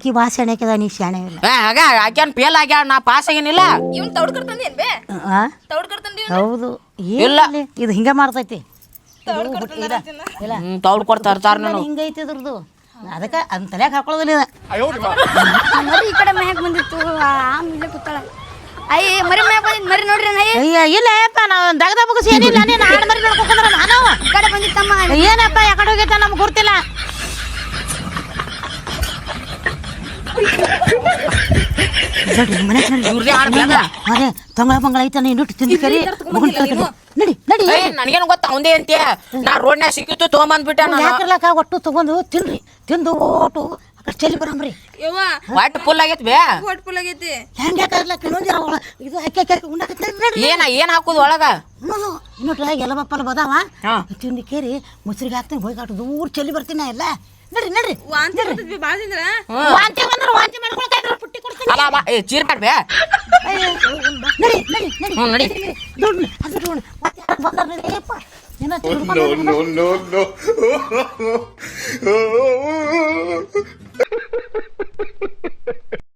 ಕಿ ಭಾಳ ಶಾಣೆ ಆಕ್ಯದ ನೀ ಶಾಣೆ ಇಲ್ಲ ಆಗ ಆಕ್ಯಾನ್ ಫೇಲ್ ಆಗ್ಯಾಳ ನಾ ಪಾಸ್ ಆಗೇನಿಲ್ಲ ಇವನ್ ತೌಡ್ ಕರ್ತಂದೇನ್ ಬೇ ತೌಡ್ ಕರ್ತಂದಿ ಹೌದು ಇಲ್ಲ. ಇದು ಹಿಂಗ ಮಾಡ್ತೈತಿ ಇಲ್ಲ ತೌಡ್ ಕೊಡ್ತಾ ಇರ್ತಾರ ನಾನು ಹಿಂಗೈತಿ ಇದ್ರದ್ದು ಅದಕ್ಕೆ ಅದನ್ನ ತಲೆಯಾಗ ಹಾಕೊಳ್ಳೋದಿಲ್ಲ ಮರಿ ಈ ಕಡೆ ಮನ್ಯಾಗ ಬಂದಿತ್ತು ಇಲ್ಲೇ ಕೂತಾಳ ಅಯ್ಯ ಮರಿ ಮನ್ಯಾಗ ಬಂದಿತ್ತು ಮರಿ ನೋಡ್ರಿ ಅಯ್ಯ ಇಲ್ಲಪ್ಪ ನಾವು ದಗದ ಬಗ್ಸಿ ಏನಿಲ್ಲ ನೀನು ಆಡ ಮರಿ ನೋಡ್ಕೊಂಡ್ರ ನಾನು ಈ ಕಡೆ ಬಂದಿತ್ತಮ್ಮ ಏನಪ್ಪ ಯಾಕಡೆ ಹೋಗೈತ ನಮ್ಗೆ ಗೊತ್ತಿಲ್ಲ ಅದೇ ತಂಗಳ ಬಂಗಳ ಐತ ನೀನು ತಿಂದು ಕರಿ ನಡಿ ನಡಿ ನನಗೇನು ಗೊತ್ತ ಅವಂದೇ ಅಂತೀಯ ನಾ ರೋಡ್ನ್ಯಾಗ ಸಿಕ್ಕಿತ್ತು ತೊಗೊಂಬಂದ್ಬಿಟ್ಟೆ ನಾನು ಯಾಕರ್ಲಕ್ಕ ಒಟ್ಟು ತಗೊಂಡು ತಿನ್ರಿ ತಿಂದು ಓಟು ಅక్కడ ಚೆಲ್ಲಿ ಬರಂಬ್ರಿ ಯವ್ವ ಒಟ್ಟು ಫುಲ್ ಆಗೈತಿ ಬೇ ಹೊಟ್ ಫುಲ್ ಆಗೈತಿ ಹೆಂಗೆ ಯಾಕರ್ಲಕ್ಕ ಇನ್ನೊಂದು ಇದು ಹಾಕಿ ಉಣ್ಣಾಕತ್ತಿ ಏನ್ ಹಾಕುದು ಒಳಗ ಇನ್ನೊಟ್ಟು ಎಲ್ಲ ಬಪ್ಪಲ್ಲ ಬದಾವ ತಿಂದು ಕೇರಿ ಮುಸ್ರಿಗೆ ಹಾಕ್ತೀನಿ ಹೋಗಿ ಕಾಟು ದೂರ ಚೆಲ್ಲಿ ಬರ್ತೀನಿ ಎಲ್ಲ ನಡ್ರಿ ನಡ್ರಿ ವಾಂತಿ ಬರ್ತೈತಿ ಭಾಳ ತಿಂದ್ರ ವಾಂತಿ ಬಂದ್ರೆ ವಾಂತಿ ಮಾಡ್ಕೊಳ್ತಾ ಪುಟ್ಟಿ ಕೊಡ್ತೀನಿ ಅಲ್ಲ ಬಾ ಚೀರ್ ಮಾಡ್ಬೇ ನಡಿ ನಡಿ ನಡಿ ನಡಿ ದುಡ್ಡು ಅದು ದುಡ್ಡು ಮತ್ತೆ ಯಾರು ಬಂದಾರ ನಡಿ ಅಪ್ಪ ಏನೋ no, no, no.